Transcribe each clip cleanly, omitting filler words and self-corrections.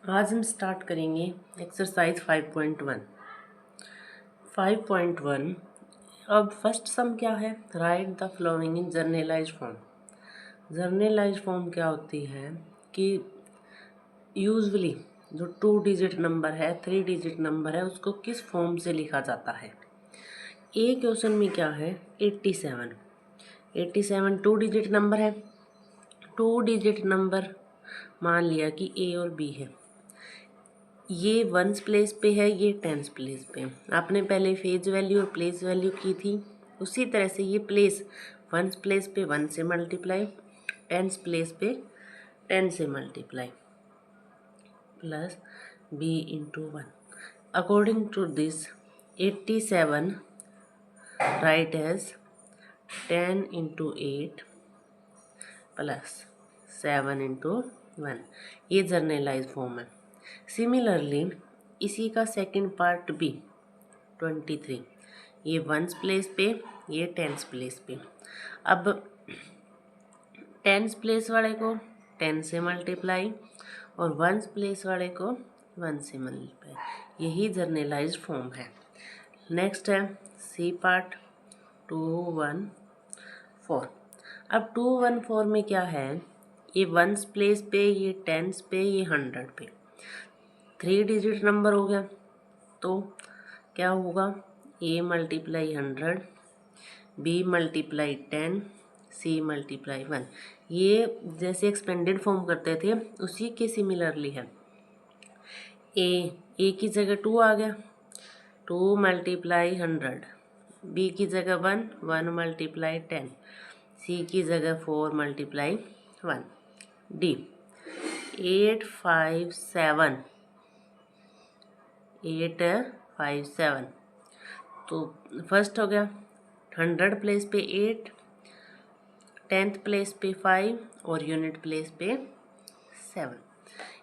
आज हम स्टार्ट करेंगे एक्सरसाइज 5.1। 5.1 अब फर्स्ट सम क्या है, right the following in generalized form. Generalized form क्या होती है कि यूजुअली जो 2 डिजिट नंबर है 3 डिजिट नंबर है उसको किस फॉर्म से लिखा जाता है। ए क्वेश्चन में क्या है 87। 87 2 डिजिट नंबर है। 2 डिजिट नंबर मान लिया कि ए और बी है। ये वंस प्लेस पे है, ये टेंस प्लेस पे है। आपने पहले फेज वैल्यू और प्लेस वैल्यू की थी, उसी तरह से ये प्लेस वंस प्लेस पे 1 से मल्टीप्लाई, टेंस प्लेस पे 10 से multiply plus B into 1। According to this 87 right as 10 into 8 plus 7 into 1। ये जर्नलाइज फॉर्म है। सिमिलरली इसी का सेकंड पार्ट भी 23, ये वंस प्लेस पे, ये टेंस प्लेस पे। अब टेंस प्लेस वाले को 10 से मल्टीप्लाई और वंस प्लेस वाले को 1 से मल्टीप्लाई, यही जर्नलाइज्ड फॉर्म है। नेक्स्ट है सी पार्ट 214। अब 214 में क्या है, ये वंस प्लेस पे, ये टेंस पे, ये 100 पे 3 डिजिट नंबर हो गया। तो क्या होगा, A multiply 100, B multiply 10, C multiply 1। ये जैसे एक्सपेंडेड फॉर्म करते थे उसी के सिमिलरली है। ए की जगह 2 आ गया, 2 मल्टीप्लाई 100, बी की जगह 1, 1 मल्टीप्लाई 10, सी की जगह 4 मल्टीप्लाई 1। डी 857 857। तो फर्स्ट हो गया 100 प्लेस पे 8, 10th प्लेस पे 5 और यूनिट प्लेस पे 7।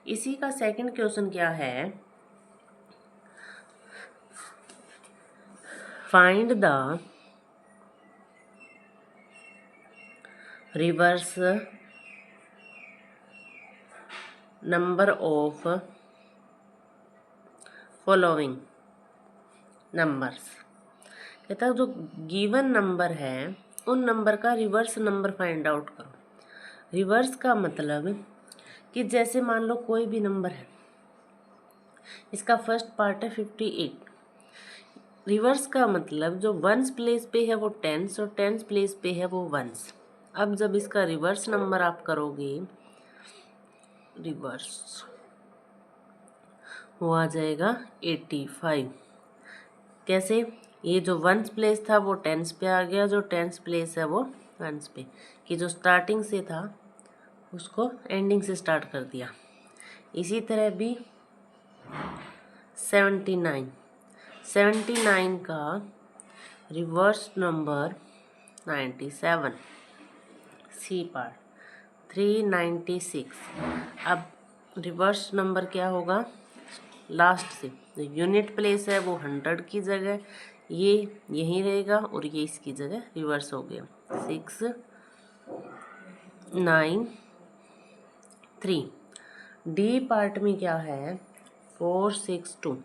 इसी का सेकंड क्वेश्चन क्या है, find the reverse number of following numbers. कहता है जो गिवन नंबर है उन नंबर का रिवर्स नंबर फाइंड आउट करो। रिवर्स का मतलब कि जैसे मान लो कोई भी नंबर है, इसका फर्स्ट पार्ट है 58। रिवर्स का मतलब जो वंस प्लेस पे है वो टेंस और टेंस प्लेस पे है वो वंस। अब जब इसका रिवर्स नंबर आप करोगे, रिवर्स वो आ जाएगा 85। कैसे, ये जो वंस प्लेस था वो टेंस पे आ गया, जो टेंस प्लेस है वो वंस पे, कि जो स्टार्टिंग से था उसको एंडिंग से स्टार्ट कर दिया। इसी तरह भी 79 का रिवर्स नंबर 97, सी पार्ट 396। अब रिवर्स नंबर क्या होगा, लास्ट से जो यूनिट प्लेस है वो 100 की जगह ये यहीं रहेगा और ये इसकी जगह रिवर्स हो गया 693। डी पार्ट में क्या है 462,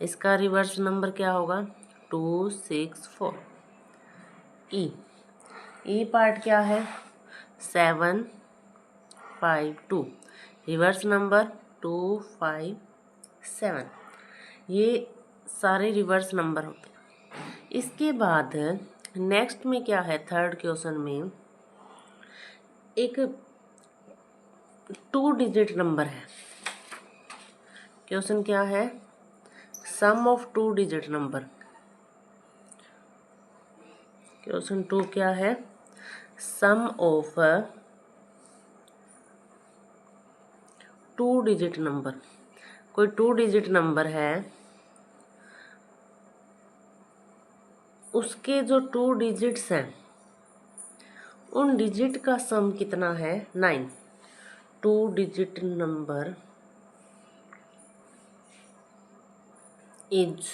इसका रिवर्स नंबर क्या होगा 264। ई पार्ट क्या है 752, रिवर्स नंबर 257। ये सारे रिवर्स नंबर होते हैं। इसके बाद नेक्स्ट में क्या है, थर्ड क्वेश्चन में एक 2 डिजिट नंबर है। क्वेश्चन क्या है, सम ऑफ 2 डिजिट नंबर। क्वेश्चन 2 क्या है, सम ऑफ 2 डिजिट नंबर। कोई 2 डिजिट नंबर है, उसके जो 2 डिजिट्स हैं उन डिजिट का सम कितना है 9। 2 डिजिट नंबर इज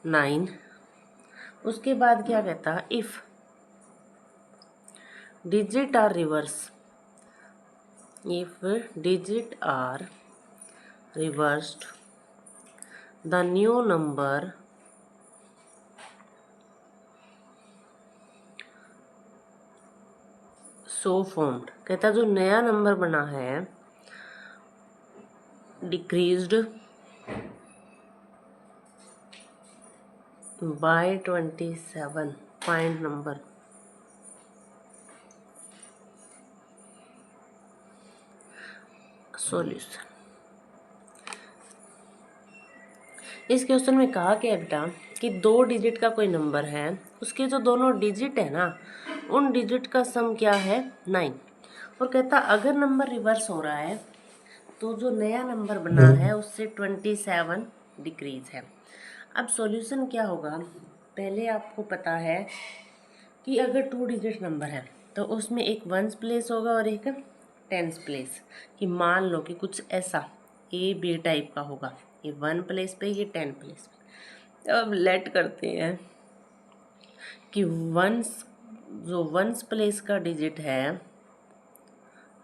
9। उसके बाद क्या कहता है, if digit are reverse, if digit are reversed, the new number so formed, कहता जो नया नंबर बना है decreased by 27, find number। Solution. इस क्वेश्चन में कहा क्या है बेटा कि 2 डिजिट का कोई नंबर है, उसके जो दोनों डिजिट है ना, उन डिजिट का सम क्या है 9। और कहता अगर नंबर रिवर्स हो रहा है तो जो नया नंबर बना है उससे 27 डिक्रीज है। अब सॉल्यूशन क्या होगा, पहले आपको पता है कि अगर 2 डिजिट नंबर है तो उसमें एक 1s प्लेस होगा और एक 10s प्लेस। कि मान लो कि कुछ ऐसा ए बी टाइप का होगा, ये 1 प्लेस पे, ये 10 प्लेस पे। अब लेट करते हैं कि जो 1s प्लेस का डिजिट है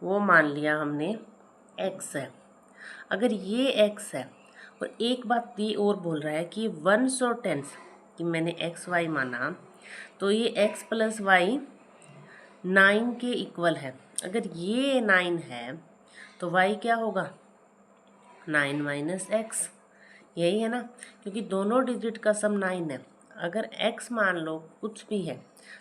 वो मान लिया हमने x है। अगर ये x है और एक बात ये और बोल रहा है कि 1s और 10s कि मैंने x y माना तो ये x प्लस वाई 9 के इक्वल है। अगर ये 9 है तो y क्या होगा 9 माइनस एक्स, यही है ना, क्योंकि दोनों डिजिट का सम 9 है। अगर x मान लो कुछ भी है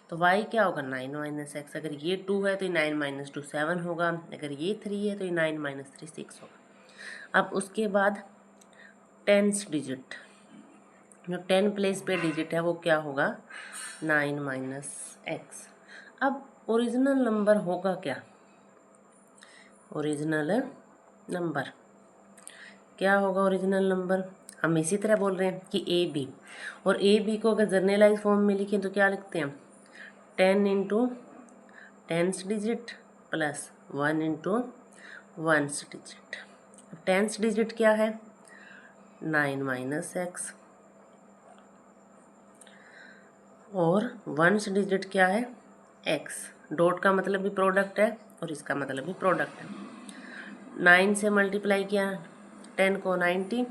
तो y क्या होगा 9 माइनस एक्स। अगर ये 2 है तो ये 9 माइनस 2 7 होगा, अगर ये 3 है तो ये 9 माइनस 3 6 होगा। अब उसके बाद 10th डिजिट, जो 10 प्लेस पे डिजिट है वो क्या होगा 9 माइनस एक्स। अब ओरिजिनल नंबर होगा क्या, ओरिजिनल नंबर क्या होगा, ओरिजिनल नंबर हम इसी तरह बोल रहे हैं कि ए बी, और ए बी को अगर जर्नलाइज फॉर्म में लिखें तो क्या लिखते हैं 10 into 10th digit plus 1 into 1st digit. 10th digit क्या है 9 माइनस एक्स, और 1st डिजिट क्या है x। डॉट का मतलब भी प्रोडक्ट है और इसका मतलब भी प्रोडक्ट है। 9 से मल्टीप्लाई किया 10 को 90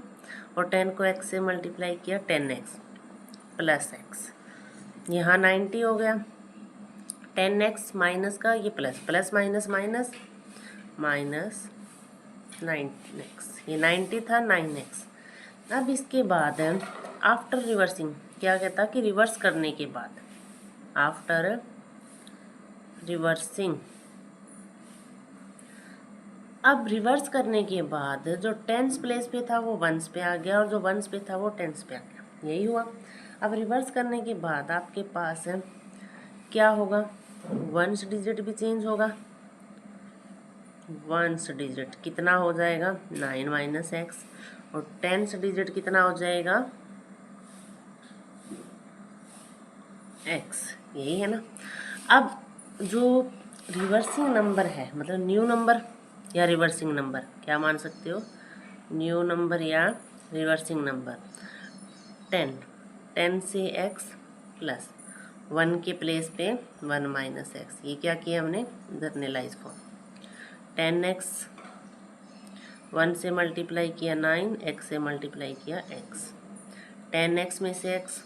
और 10 को x से मल्टीप्लाई किया 10x प्लस x, यहाँ 90 हो गया, 10x माइनस का ये plus, plus minus minus minus 9x, ये 90 था 9x। अब इसके बाद आफ्टर रिवर्सिंग क्या कहता कि रिवर्स करने के बाद, आफ्टर रिवर्सिंग, अब रिवर्स करने के बाद जो 10th प्लेस पे था वो 1s पे आ गया और जो 1s पे था वो 10s पे आ गया, यही हुआ। अब रिवर्स करने के बाद आपके पास क्या होगा 1s डिजिट भी चेंज होगा, 1s डिजिट कितना हो जाएगा 9 माइनस एक्स, और 10th डिजिट कितना हो जाएगा x, यही है ना। अब जो रिवर्सिंग नंबर है मतलब न्यू नंबर या रिवर्सिंग नंबर क्या मान सकते हो, न्यू नंबर या रिवर्सिंग नंबर, 10 से x प्लस 1 के प्लेस पे 1 माइनस एक्स, ये क्या किया हमने जर्नलाइज फॉर्म। 10x 1 से मल्टीप्लाई किया 9, x से मल्टीप्लाई किया x, 10x में से x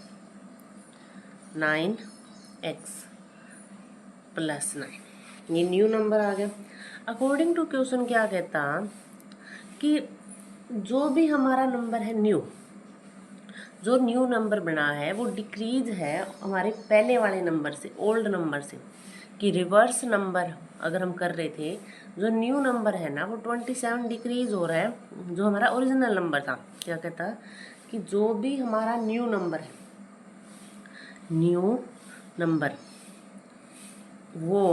9x प्लस 9, ये न्यू नंबर आ गया। अकॉर्डिंग टू क्वेश्चन क्या कहता कि जो भी हमारा नंबर है न्यू, जो न्यू नंबर बना है वो डिक्रीज है हमारे पहले वाले नंबर से, ओल्ड नंबर से। कि रिवर्स नंबर अगर हम कर रहे थे, जो न्यू नंबर है ना वो 27 डिक्रीज हो रहा है जो हमारा ओरिजिनल नंबर था। क्या कहता कि जो भी हमारा न्यू नंबर है, न्यू नंबर वो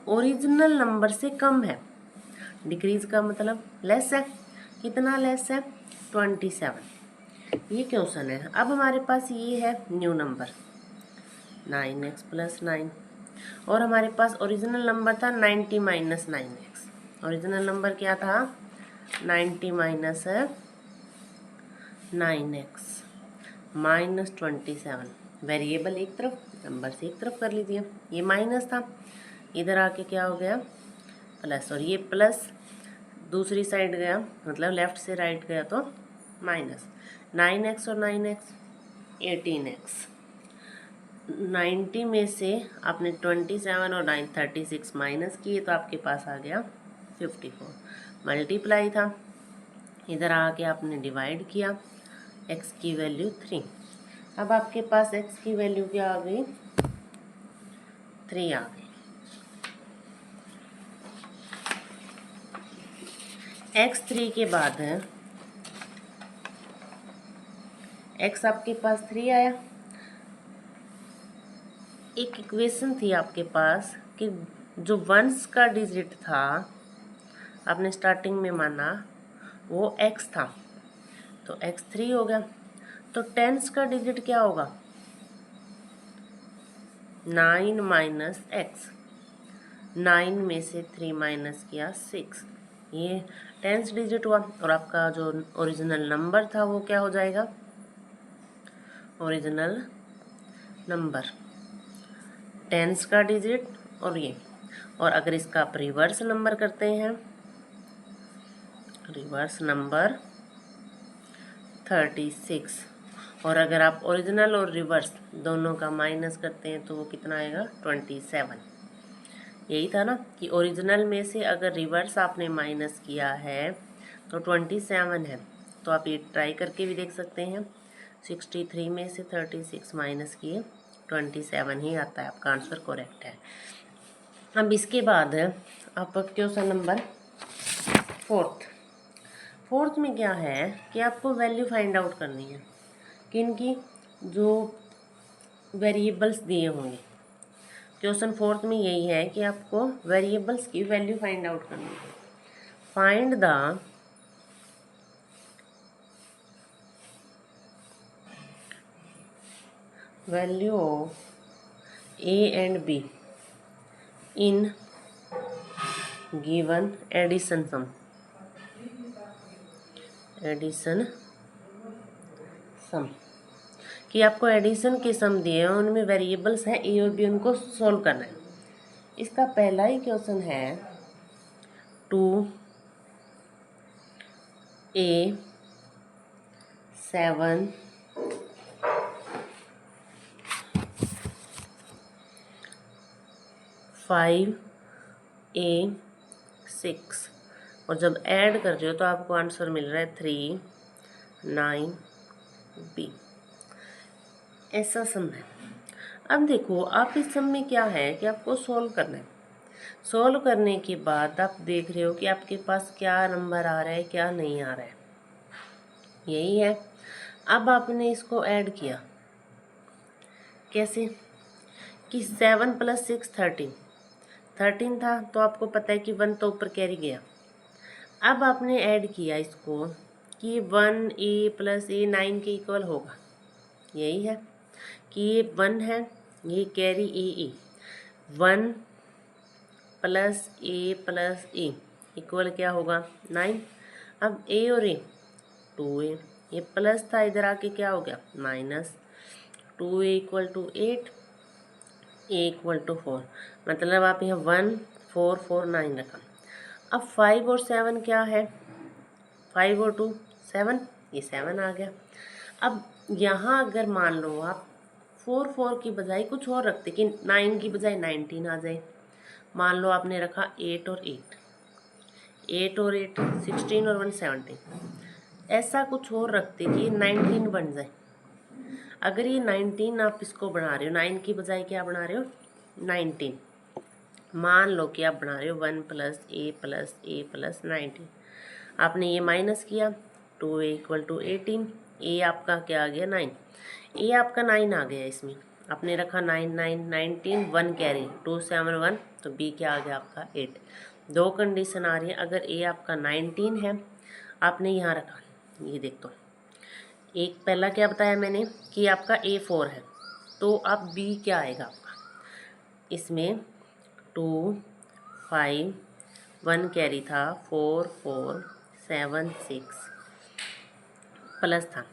ओरिजिनल नंबर से कम है, डिक्रीज का मतलब लेस है, कितना लेस है 27, ये क्वेश्चन है। अब हमारे पास ये है न्यू नंबर 9x प्लस 9, और हमारे पास ओरिजिनल नंबर था 90 माइनस 9x। ओरिजिनल नंबर क्या था 90 माइनस 9x माइनस 27, वेरिएबल एक तरफ नंबर से एक तरफ कर लीजिए, ये माइनस था इधर आके क्या हो गया प्लस, और ये प्लस दूसरी साइड गया, मतलब लेफ़्ट से राइट गया तो माइनस 9x और 9x 18x। 90 में से आपने 27 और 9 36 माइनस किए तो आपके पास आ गया 54। मल्टीप्लाई था, इधर आके आपने डिवाइड किया, x की वैल्यू 3। अब आपके पास x की वैल्यू क्या आ गई, 3 आ गई। x3 के बाद है x आपके पास 3 आया। एक इक्वेशन थी आपके पास कि जो वंस का डिजिट था आपने स्टार्टिंग में माना वो x था, तो x3 हो गया। तो टेंस का डिजिट क्या होगा, 9 माइनस एक्स। 9 में से 3 माइनस किया 6, ये टेंस डिजिट हुआ। और आपका जो ओरिजिनल नंबर था वो क्या हो जाएगा, ओरिजिनल नंबर टेंस का डिजिट और ये। और अगर इसका आप रिवर्स नंबर करते हैं, रिवर्स नंबर 36, और अगर आप ओरिजिनल और रिवर्स दोनों का माइनस करते हैं तो वो कितना आएगा, 27। यही था ना कि ओरिजिनल में से अगर रिवर्स आपने माइनस किया है तो 27 है। तो आप ये ट्राई करके भी देख सकते हैं, 63 में से 36 माइनस किए 27 ही आता है, आपका आंसर करेक्ट है। अब इसके बाद है आपका क्वेश्चन नंबर फोर्थ में क्या है कि आपको वैल्यू फाइंड आउट करनी है किनकी, जो वेरिएबल्स दिए होंगे। क्वेश्चन फोर्थ में यही है कि आपको वेरिएबल्स की वैल्यू फाइंड आउट करनी है। Find the value of a and b in given addition sum कि आपको एडिशन के सम दिए हैं, उनमें वेरिएबल्स हैं ए और बी, उनको सॉल्व करना है। इसका पहला ही क्वेश्चन है 2a 7 5a 6, और जब ऐड कर रहे हो तो आपको आंसर मिल रहा है 3 9b। ऐसा सम है। अब देखो आप इस सम में क्या है कि आपको सॉल्व करना है। सॉल्व करने के बाद आप देख रहे हो कि आपके पास क्या नंबर आ रहा है क्या नहीं आ रहा है, यही है। अब आपने इसको ऐड किया कैसे कि 7 + 6 13 था, तो आपको पता है कि 1 तो ऊपर कैरी गया। अब आपने ऐड किया इसको कि 1a + a 9 के इक्वल होगा, यही है कि ये 1 है, ये कैरी ए 1 + a इक्वल क्या होगा 9। अब a और a 2a, ये प्लस था, इधर आके क्या हो गया माइनस। 2a = 8, a = 4, मतलब आप यहाँ 1 4 4 9 रखा। अब 5 और 7 क्या है, 5 और 2 7, ये 7 आ गया। अब यहाँ अगर मान लो आप 4 4 की बजाय कुछ और रखते कि 9 की बजाय 19 आ जाए, मान लो आपने रखा 8 और 8 16 और 1 17, ऐसा कुछ और रखते कि 19 बन जाए। अगर ये 19 आप इसको बना रहे हो, 9 की बजाय क्या बना रहे हो 19, मान लो कि आप बना रहे हो 1 + a + 19, आपने ये माइनस किया 2a = 18, a आपका क्या आ गया 9, a आपका 9 आ गया। इसमें आपने रखा 9 9 19 1 कैरी 2 7 1, तो b क्या आ गया आपका 8। दो कंडीशन आ रही है, अगर a आपका 19 है आपने यहाँ रखा, ये देख तो एक पहला क्या बताया मैंने कि आपका A4 है, तो अब B क्या आएगा आपका, इसमें 2 5 1 कैरी था 4 4 7 6 प्लस था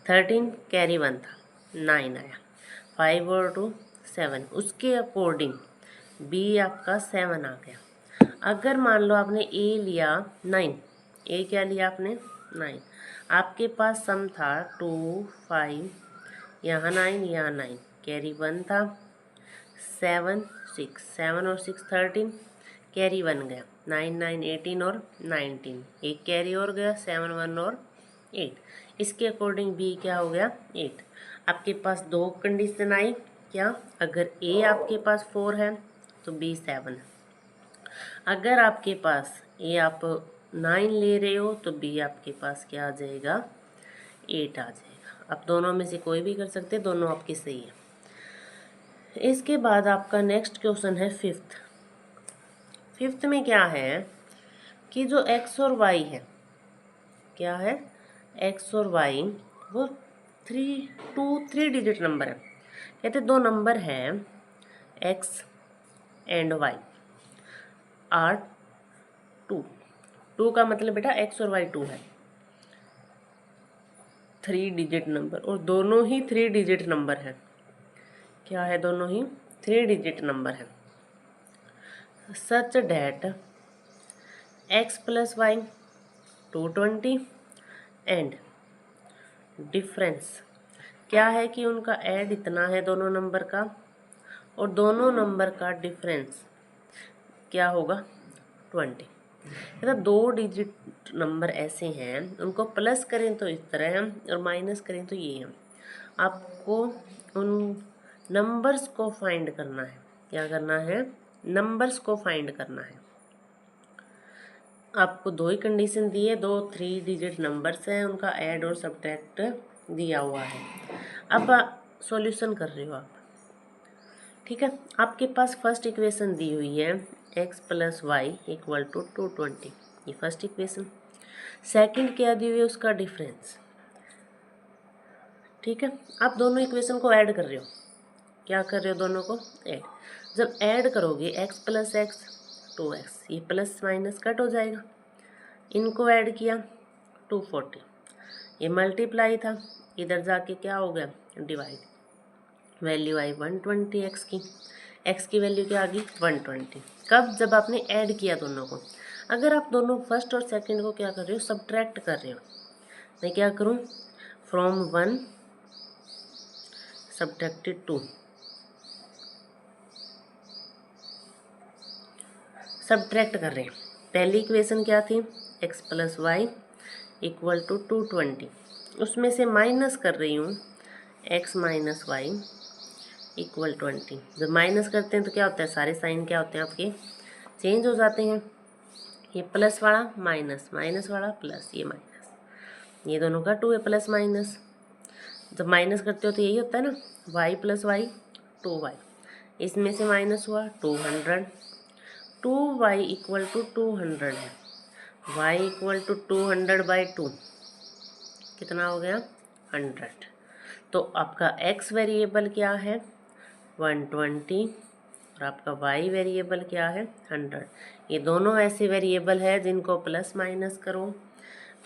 13 कैरी 1 था 9 आया, 5 और 2 7, उसके अकॉर्डिंग B आपका 7 आ गया। अगर मान लो आपने ए लिया 9, ए क्या लिया आपने 9, आपके पास सम था 2 5, यहाँ 9 यहाँ 9, कैरी 1 था, 7 6, 7 और 6 13, कैरी 1 गया, 9 9 18 और 19, एक कैरी और गया 7 1 और 8, इसके अकॉर्डिंग बी क्या हो गया 8। आपके पास दो कंडीशन आई क्या, अगर ए आपके पास 4 है तो बी 7 है, अगर आपके पास ए आप 9 ले रहे हो तो बी आपके पास क्या आ जाएगा 8 आ जाएगा। आप दोनों में से कोई भी कर सकते, दोनों आपके सही है। इसके बाद आपका नेक्स्ट क्वेश्चन है फिफ्थ में क्या है कि जो एक्स और वाई है, क्या है एक्स और वाई, वो 3 डिजिट नंबर है। कहते दो नंबर हैं एक्स एंड वाई आर 2 का मतलब बेटा एक्स और वाई 2 है, 3 डिजिट नंबर, और दोनों ही 3 डिजिट नंबर है। क्या है, दोनों ही 3 डिजिट नंबर है। Such that X plus Y 220 and difference क्या है कि उनका ऐड इतना है दोनों नंबर का, और दोनों नंबर का डिफरेंस क्या होगा 20। मतलब 2 डिजिट नंबर ऐसे हैं, उनको प्लस करें तो इस तरह है और माइनस करें तो ये है। आपको उन नंबर्स को फाइंड करना है। क्या करना है, नंबर्स को फाइंड करना है। आपको दो ही कंडीशन दी है, 2 3 डिजिट नंबर्स हैं, उनका ऐड और सब्ट्रैक्ट दिया हुआ है। अब सॉल्यूशन कर रहे हो आप, ठीक है। आपके पास फर्स्ट इक्वेशन दी हुई है X plus Y equal to 220, ये फर्स्ट इक्वेशन। सेकंड क्या दी हुई है, उसका डिफरेंस, ठीक है। आप दोनों इक्वेशन को ऐड कर रहे हो, क्या कर रहे हो, दोनों को ऐड। जब ऐड करोगे एक्स प्लस एक्स 2x, ये प्लस माइनस कट हो जाएगा, इनको ऐड किया 240, ये मल्टीप्लाई था, इधर जाके क्या हो गया डिवाइड, वैल्यू आई 120 एक्स की वैल्यू क्या आ गई 120। कब, जब आपने ऐड किया दोनों को। अगर आप दोनों फर्स्ट और सेकंड को क्या कर रहे हो, सब्ट्रैक्ट कर रहे हो, मैं क्या करूं, फ्रॉम 1 सब्ट्रैक्टेड 2, सब्ट्रैक्ट कर रहे हैं। पहली इक्वेशन क्या थी, X plus Y equal to 220, उसमें से माइनस कर रही हूँ एक्स माइनस वाई इक्वल 20। जब माइनस करते हैं तो क्या होता है, सारे साइन क्या होते हैं आपके चेंज हो जाते हैं। ये प्लस वाला माइनस, माइनस वाला प्लस, ये माइनस, ये दोनों का 2 है प्लस माइनस। जब माइनस करते हो तो यही होता है ना, वाई प्लस वाई 2y, इसमें से माइनस हुआ 200, 2y इक्वल टू 200 है, y इक्वल टू 200/2 कितना हो गया 100। तो आपका x वेरिएबल क्या है 120 और आपका y वेरिएबल क्या है 100। ये दोनों ऐसे वेरिएबल है जिनको प्लस माइनस करो,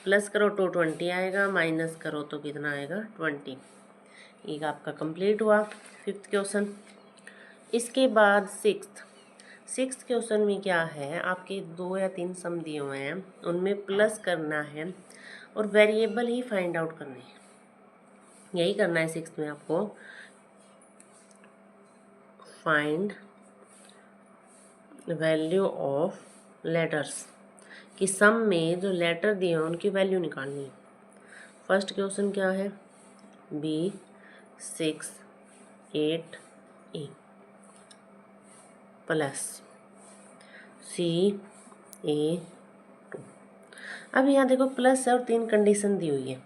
प्लस करो तो 20 आएगा, माइनस करो तो कितना आएगा 20। ये आपका कंप्लीट हुआ फिफ्थ क्वेश्चन। इसके बाद सिक्स्थ क्वेश्चन में क्या है, आपके 2 या 3 सम दिए हुए हैं, उनमें प्लस करना है और वेरिएबल ही फाइंड आउट करने हैं। यही करना है सिक्स्थ में आपको, फाइंड वैल्यू ऑफ लेटर्स, कि सम में जो लेटर दिए हैं उनकी वैल्यू निकालनी है। फर्स्ट क्वेश्चन क्या है, B6 8A प्लस CA2। अब यहाँ देखो प्लस है और 3 कंडीशन दी हुई है।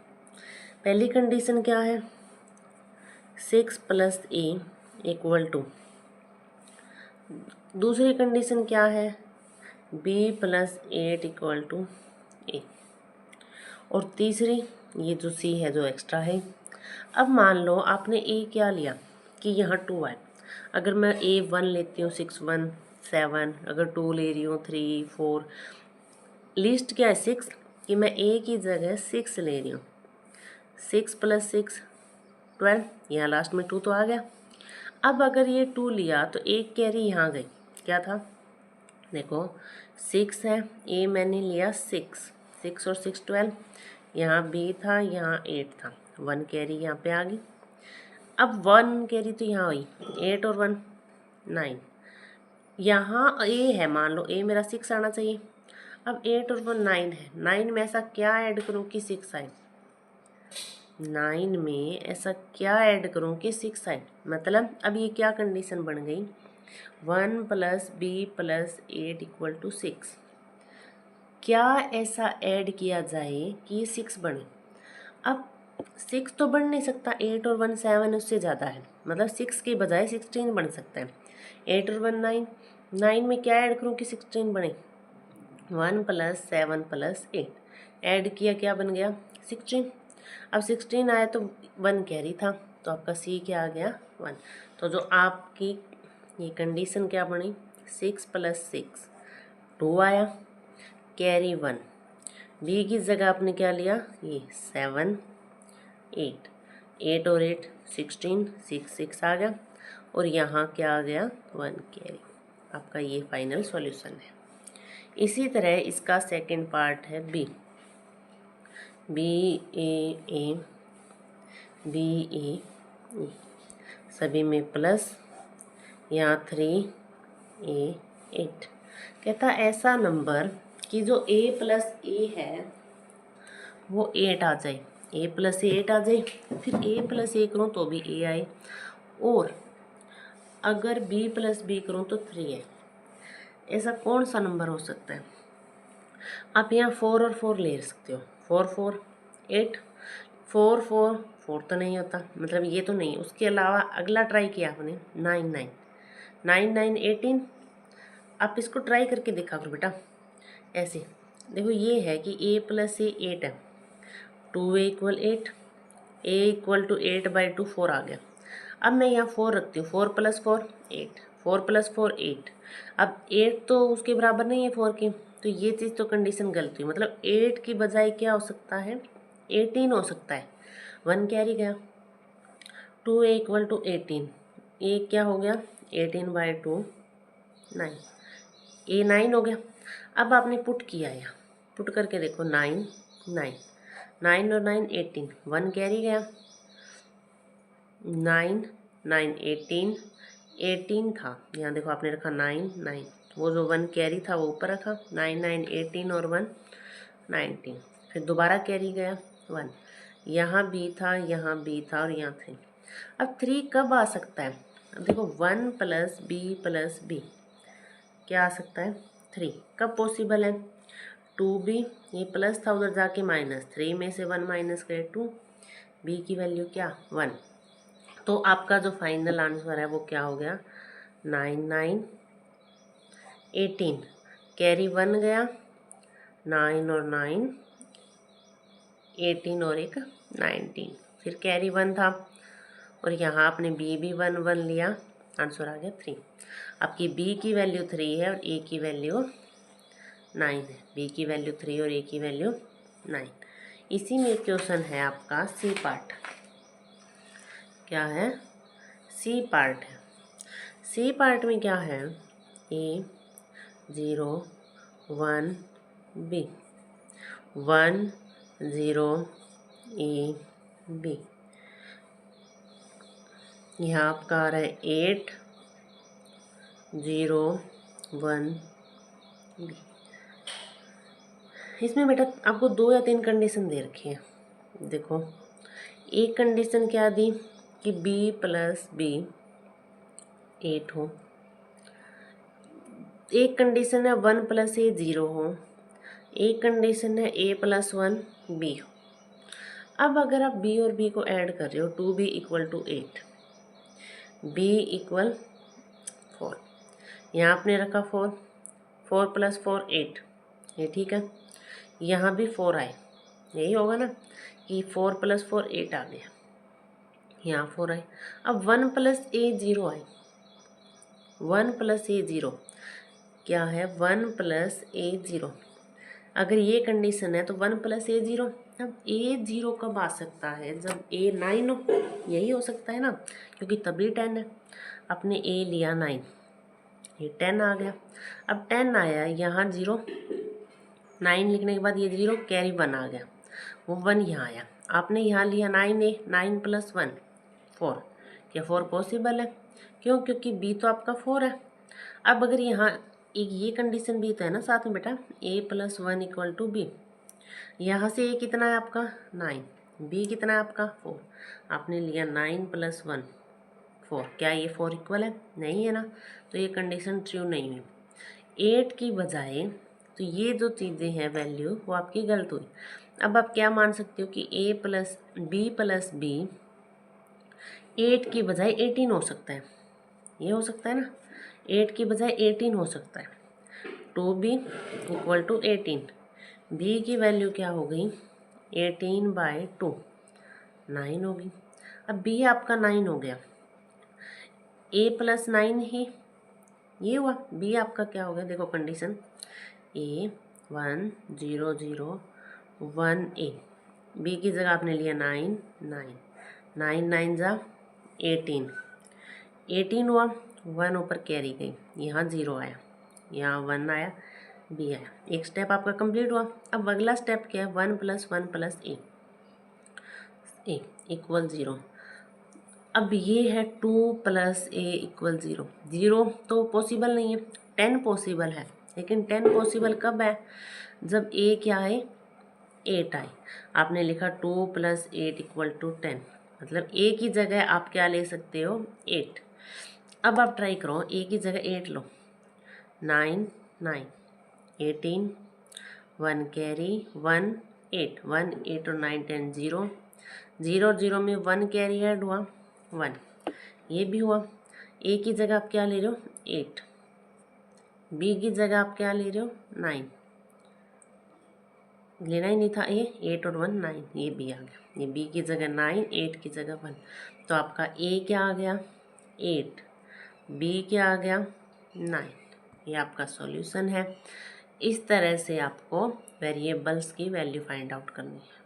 पहली कंडीशन क्या है 6 + A इक्वल टू, दूसरी कंडीशन क्या है B + 8 इक्वल टू A, और तीसरी ये जो C है जो एक्स्ट्रा है। अब मान लो आपने A क्या लिया कि यहाँ 2 है, अगर मैं A 1 लेती हूँ 6 1 7, अगर 2 ले रही हूँ 3 4, लिस्ट क्या है 6, कि मैं A की जगह 6 ले रही हूँ, 6 + 6 12, यहाँ लास्ट में 2 तो आ गया। अब अगर ये 2 लिया तो एक कैरी यहाँ गई, क्या था देखो 6 है, ए मैंने लिया 6, 6 और 6 12, यहाँ बी था, यहाँ 8 था, 1 कैरी यहाँ पे आ गई। अब 1 कैरी तो यहाँ हुई, 8 और 1 9, यहाँ ए है, मान लो ए मेरा 6 आना चाहिए। अब 8 और 1 9 है, 9 में ऐसा क्या ऐड करूँ कि 6 आए, 9 में ऐसा क्या ऐड करूँ कि 6 आए, मतलब अब ये क्या कंडीशन बन गई, 1 + b + 8 = 6। क्या ऐसा ऐड किया जाए कि ये 6 बने। अब 6 तो बन नहीं सकता, 8 और 1 7 उससे ज़्यादा है, मतलब 6 के बजाय 16 बन सकता है। 8 और 1 9, 9 में क्या ऐड करूँ कि 16 बने, 1 + 7 + 8 ऐड किया, क्या बन गया 16। अब 16 आया तो 1 कैरी था, तो आपका सी क्या आ गया 1। तो जो आपकी ये कंडीशन क्या बनी, 6 + 6 2 आया, कैरी 1, बी की जगह आपने क्या लिया, ये 7 8, 8 और 8 16, 6 6 आ गया, और यहाँ क्या आ गया 1 कैरी। आपका ये फाइनल सॉल्यूशन है। इसी तरह इसका सेकंड पार्ट है बी, ए बी ए सभी में प्लस, यहाँ 3 ए 8, कहता ऐसा नंबर कि जो a + a है वो 8 आ जाए, a + a 8 आ जाए, फिर a + a करूँ तो भी a आए, और अगर b + b करूँ तो 3 है। ऐसा कौन सा नंबर हो सकता है। आप यहाँ 4 और 4 ले सकते हो, 4 4 8, 4 4 4 तो नहीं होता, मतलब ये तो नहीं। उसके अलावा अगला ट्राई किया आपने 9 9 9 9 18, आप इसको ट्राई करके देखा करो बेटा। ऐसे देखो, ये है कि a + a 8 है, 2a = 8, a = 8/2 4 आ गया। अब मैं यहाँ 4 रखती हूँ, 4 + 4 8, 4 + 4 8। अब 8 तो उसके बराबर नहीं है 4 की, तो ये चीज़ तो कंडीशन गलत हुई, मतलब 8 की बजाय क्या हो सकता है 18 हो सकता है। 1 कैरी गया, 2a = 18, a क्या हो गया 18/2 9, a 9 हो गया। अब आपने पुट किया यहाँ, पुट करके देखो 9 9 9 और 9 18, 1 कैरी गया, 9 9 18 18 था, यहाँ देखो आपने रखा 9 9, वो जो 1 कैरी था वो ऊपर रखा, 9 9 18 और 1 19, फिर दोबारा कैरी गया 1, यहाँ बी था, यहाँ बी था, और यहाँ 3। अब 3 कब आ सकता है, अब देखो 1 + b + b क्या आ सकता है 3, कब पॉसिबल है 2b, ये प्लस था उधर जाके माइनस, 3 में से 1 माइनस करे 2, b की वैल्यू क्या 1। तो आपका जो फाइनल आंसर है वो क्या हो गया 9 9 18, कैरी 1 गया, 9 और 9 18 और एक 19, फिर कैरी 1 था, और यहाँ आपने b भी 1 1 लिया, आंसर आ गया 3। आपकी b की वैल्यू 3 है और a की वैल्यू 9 है, b की वैल्यू 3 और a की वैल्यू 9। इसी में क्वेश्चन है आपका सी पार्ट, क्या है सी पार्ट है। सी पार्ट में क्या है a 0 1 b 1 0 a b, यहाँ आपका आ रहा है 8 0 1 b। इसमें बेटा आपको 2 या 3 कंडीशन दे रखी है। देखो, एक कंडीशन क्या दी कि b + b 8 हो, एक कंडीशन है 1 + a 0 हो, एक कंडीशन है a + 1 b हो। अब अगर आप b और b को ऐड कर रहे हो, 2b = 8, b = 4, यहाँ आपने रखा 4, 4 + 4 8, ये ठीक है। यहाँ भी 4 आए, यही होगा ना कि 4 + 4 8 आ गया, यहाँ 4 आए। अब 1 + a 0 आए, 1 + a 0 क्या है 1 + a 0। अगर ये कंडीशन है तो 1 + a 0, अब a 0 कब आ सकता है जब a 9 हो, यही हो सकता है ना, क्योंकि तभी 10 है। आपने a लिया 9, ये 10 आ गया। अब 10 आया, यहाँ 0, 9 लिखने के बाद ये 0 कैरी 1 आ गया, वो 1 यहाँ आया। आपने यहाँ लिया 9a, 9 + 1 4। क्या 4 पॉसिबल है? क्यों? क्योंकि b तो आपका 4 है। अब अगर यहाँ एक ये कंडीशन भी तो है ना साथ में बेटा, a + 1 = b। यहाँ से a कितना है आपका 9, b कितना है आपका 4। आपने लिया 9 + 1 4। क्या ये 4 इक्वल है? नहीं है ना, तो ये कंडीशन ट्रू नहीं है। 8 की बजाय तो ये जो चीज़ें हैं वैल्यू वो आपकी गलत हुई। अब आप क्या मान सकते हो कि a + b 8 की बजाय 18 हो सकता है। ये हो सकता है ना, 8 की बजाय 18 हो सकता है। 2b = 18। b की वैल्यू क्या हो गई? 18/2 9 होगी। अब b आपका 9 हो गया, a + 9 ही ये हुआ। b आपका क्या हो गया? देखो कंडीशन, a 1 0 0 1 a। b की जगह आपने लिया 9 9 9 9 जा 18 18 हुआ, 1 ऊपर कैरी गई, यहाँ 0 आया, यहाँ 1 आया, b आया। एक स्टेप आपका कंप्लीट हुआ। अब अगला स्टेप क्या है? 1 + 1 + a = 0। अब ये है 2 + a = 0। 0 तो पॉसिबल नहीं है, 10 पॉसिबल है। लेकिन 10 पॉसिबल कब है? जब a क्या है 8 आए। आपने लिखा 2 + 8 = 10, मतलब a की जगह आप क्या ले सकते हो 8। अब आप ट्राई करो, a की जगह 8 लो, 9 9 18 1 कैरी 1 8 1 8 और 9 10 0 0 0 में 1 कैरी ऐड हुआ 1, ये भी हुआ। a की जगह आप क्या ले रहे हो 8, b की जगह आप क्या ले रहे हो 9, लेना ही नहीं था ये 8 और 1 9, ये b आ गया। ये b की जगह 9, 8 की जगह 1, तो आपका a क्या आ गया 8, b क्या आ गया 9। ये आपका सॉल्यूशन है। इस तरह से आपको वेरिएबल्स की वैल्यू फाइंड आउट करनी है।